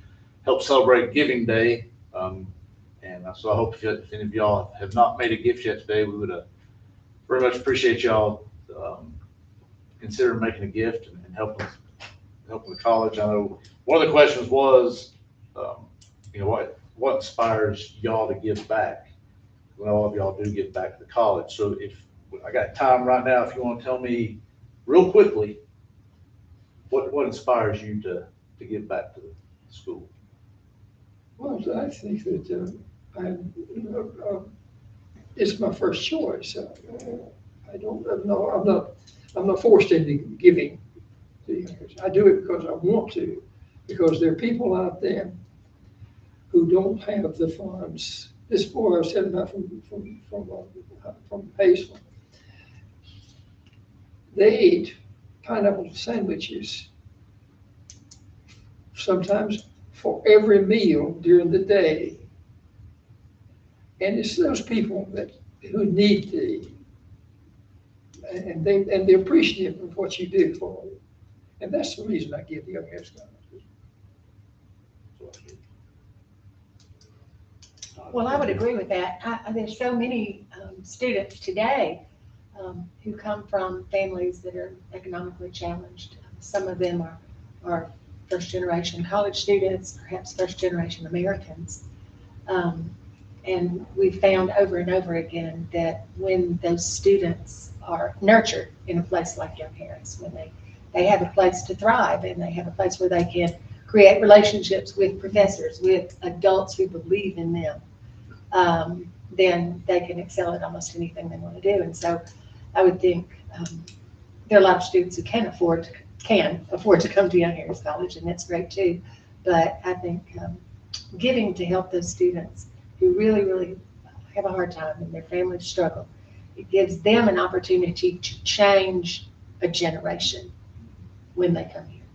[SPEAKER 2] help celebrate Giving Day. And so I hope if any of y'all have not made a gift yet today, we would very much appreciate y'all consider making a gift and helping the college. I know one of the questions was, you know, what inspires y'all to give back when all of y'all do give back to the college. So if I got time right now, if you want to tell me real quickly, what inspires you to give back to the school?
[SPEAKER 3] Well, I think that it's my first choice. I don't know. I'm not forced into giving. I do it because I want to, because there are people out there who don't have the funds. This boy I was telling about from Hazel, they ate pineapple sandwiches sometimes for every meal during the day. And it's those people who need to eat. And they're appreciative of what you do for them. And that's the reason I give the Young Harris College.
[SPEAKER 4] Well, I would agree with that. There's so many students today who come from families that are economically challenged. Some of them are first-generation college students, perhaps first-generation Americans. And we've found over and over again that when those students are nurtured in a place like Young Harris, when they have a place to thrive and they have a place where they can create relationships with professors, with adults who believe in them, then they can excel at almost anything they want to do. And so I would think there are a lot of students who can afford to come to Young Harris College, and that's great too. But I think giving to help those students who really, really have a hard time and their families struggle, it gives them an opportunity to change a generation when they come here.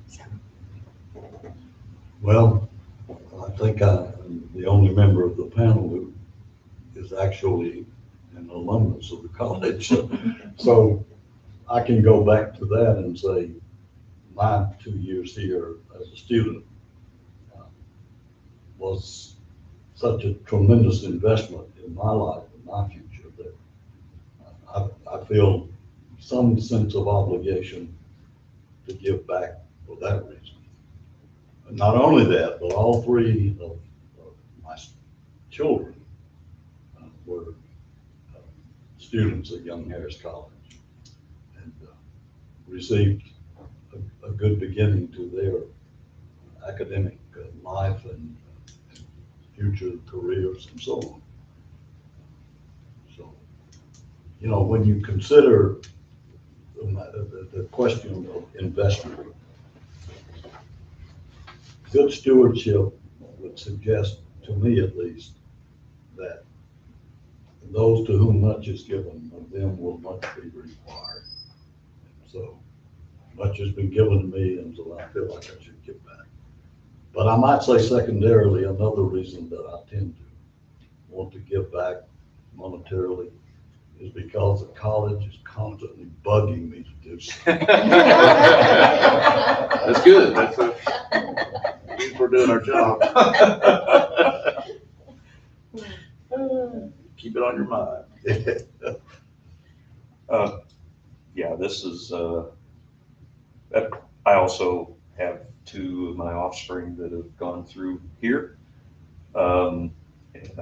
[SPEAKER 4] So.
[SPEAKER 5] Well, I think I'm the only member of the panel who is actually an alumnus of the college. So I can go back to that and say my 2 years here as a student was such a tremendous investment in my life and my future that I feel some sense of obligation to give back for that reason. And not only that, but all 3 of my children were students at Young Harris College and received a good beginning to their academic life and future careers and so on. So, you know, when you consider the question of investment, good stewardship would suggest, to me at least, that those to whom much is given, of them will much be required. So much has been given to me, and so I feel like I should give back. But I might say secondarily, another reason that I tend to want to give back monetarily is because the college is constantly bugging me to do so.
[SPEAKER 2] That's good. That's we're doing our job. Keep it on your mind.
[SPEAKER 6] Yeah, this is, I also have two of my offspring that have gone through here. And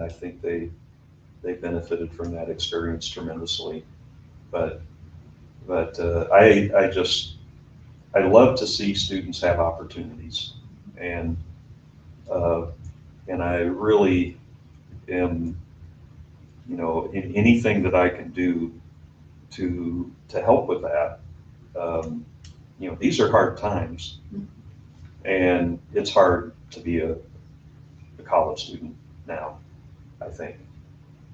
[SPEAKER 6] I think they benefited from that experience tremendously. But I love to see students have opportunities, and I really am, you know, in anything that I can do to help with that. You know, these are hard times, and it's hard to be a college student now, I think.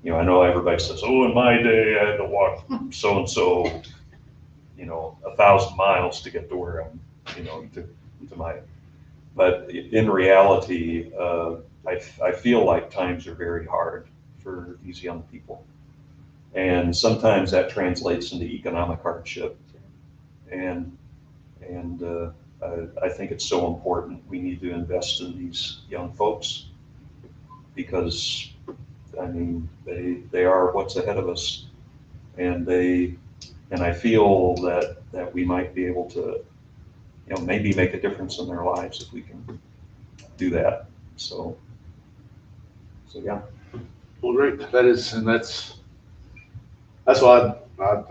[SPEAKER 6] You know, I know everybody says, oh, in my day, I had to walk so-and-so, you know, 1,000 miles to get to where I'm, you know, to my, but in reality, I feel like times are very hard for these young people. And sometimes that translates into economic hardship. And I think it's so important. We need to invest in these young folks because, I mean, they are what's ahead of us, and I feel that we might be able to, you know, maybe make a difference in their lives if we can do that. So yeah.
[SPEAKER 2] Well, great. That's why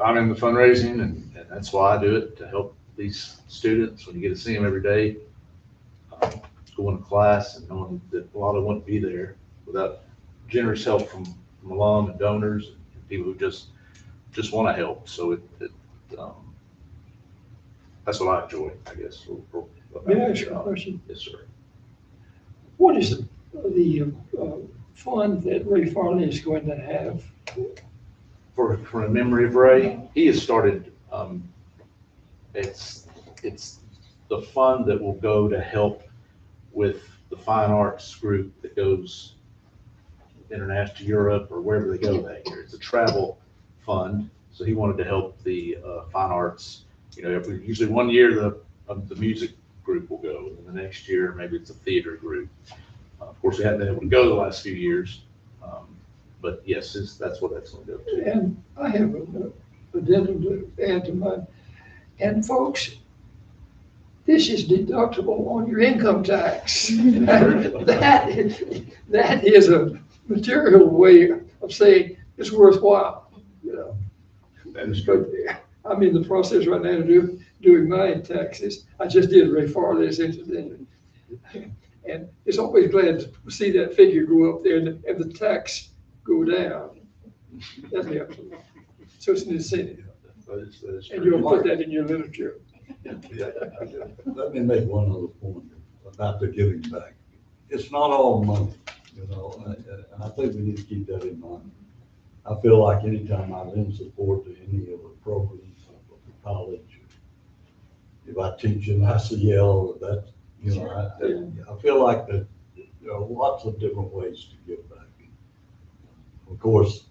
[SPEAKER 2] I'm in the fundraising, and that's why I do it, to help these students. When you get to see them every day, going to class and knowing that a lot of them wouldn't be there without generous help from alum and donors and people who just want to help. So that's what I enjoy, I guess.
[SPEAKER 3] May I ask you a question?
[SPEAKER 2] Yes, sir.
[SPEAKER 3] What is the fund that Ray Farley is going to have?
[SPEAKER 2] For a memory of Ray, he has started, it's the fund that will go to help with the fine arts group that goes international to Europe or wherever they go that year. It's a travel fund. So he wanted to help the fine arts. You know, usually one year the music group will go, and the next year maybe it's a theater group. Of course, we haven't been able to go the last few years, but yes, that's what that's going to go to.
[SPEAKER 3] And I have an addendum to add to mine. And folks, this is deductible on your income tax. That is a material way of saying it's worthwhile, you know.
[SPEAKER 2] That is true.
[SPEAKER 3] I'm in the process right now of doing my taxes. I just did Ray Farley's incident. And it's always glad to see that figure go up there and the tax go down. That helps. So it's an incentive.
[SPEAKER 2] That is
[SPEAKER 3] And
[SPEAKER 2] true.
[SPEAKER 3] you'll put that in your literature.
[SPEAKER 5] Let me make one other point about the giving back. It's not all money, you know, and I think we need to keep that in mind. I feel like anytime I lend support to any of the programs of the college, if I teach in ICL, that's, you know, I feel like that there are lots of different ways to give back. Of course,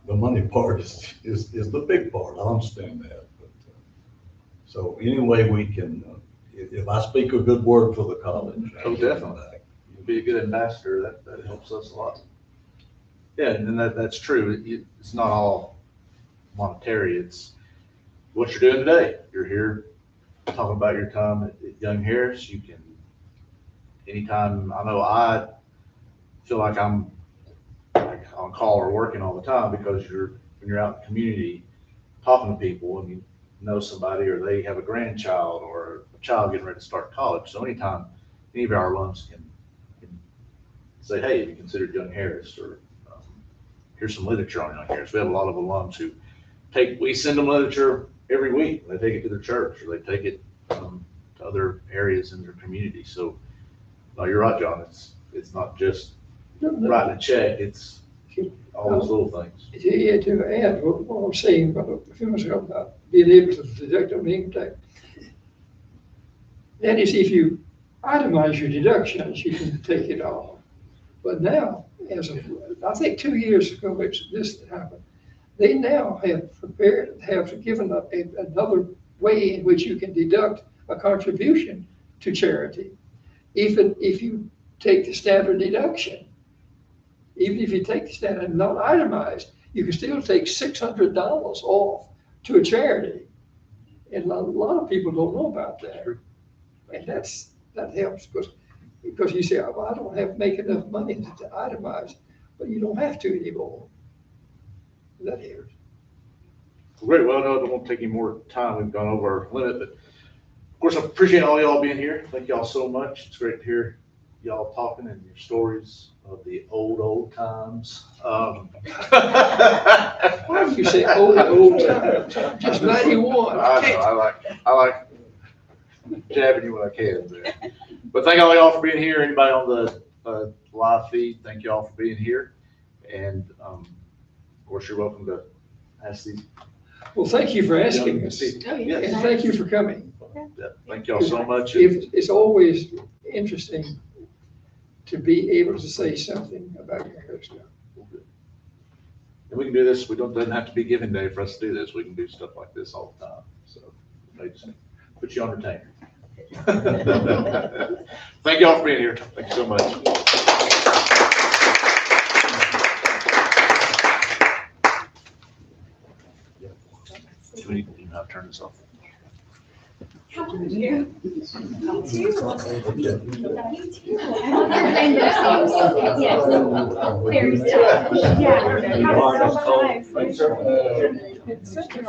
[SPEAKER 5] the money part is the big part. I understand that. But, so any way we can, if I speak a good word for the college.
[SPEAKER 2] Oh, definitely. You'll be a good ambassador. That helps us a lot. Yeah, and that's true. It's not all monetary. It's what you're doing today. You're here talking about your time at Young Harris. You can, anytime, I know I feel like I'm on call or working all the time because when you're out in the community talking to people, and know somebody, or they have a grandchild or a child getting ready to start college. So anytime any of our alums can say, hey, have you considered Young Harris, or here's some literature on Young Harris. We have a lot of alums who we send them literature every week. They take it to their church, or they take it to other areas in their community. So no, you're right, John. It's not just writing a check. It's all those little things.
[SPEAKER 3] Yeah, to add what I was saying about a few minutes ago about being able to deduct on income tax. That is, if you itemize your deductions, you can take it off. But now, I think 2 years ago, this happened. They now have given up another way in which you can deduct a contribution to charity, even if you take the standard deduction. Even if you take the standard and not itemized, you can still take $600 off to a charity. And a lot of people don't know about that. And that helps because you say, well, I don't make enough money to itemize, but you don't have to anymore. That helps.
[SPEAKER 2] Great. Well, no, I don't want to take any more time. We've gone over our limit, but of course, I appreciate all y'all being here. Thank y'all so much. It's great to hear y'all talking and your stories of the old times.
[SPEAKER 3] Why do you say old times? Just 91.
[SPEAKER 2] I like jabbing you when I can there. But thank all y'all for being here. Anybody on the live feed, thank y'all for being here. And of course, you're welcome to ask these.
[SPEAKER 3] Well, thank you for asking us.
[SPEAKER 4] Oh, yeah.
[SPEAKER 3] And thank you for coming.
[SPEAKER 2] Yeah, thank y'all so much.
[SPEAKER 3] It's always interesting to be able to say something about your hairstyle.
[SPEAKER 2] And we can do this. Doesn't have to be Giving Day for us to do this. We can do stuff like this all the time. So they just put you on retainer. Thank y'all for being here. Thank you so much. Do we need to turn this off?
[SPEAKER 1] You too. Very sad. Yeah.
[SPEAKER 5] Arnold.
[SPEAKER 1] It's such a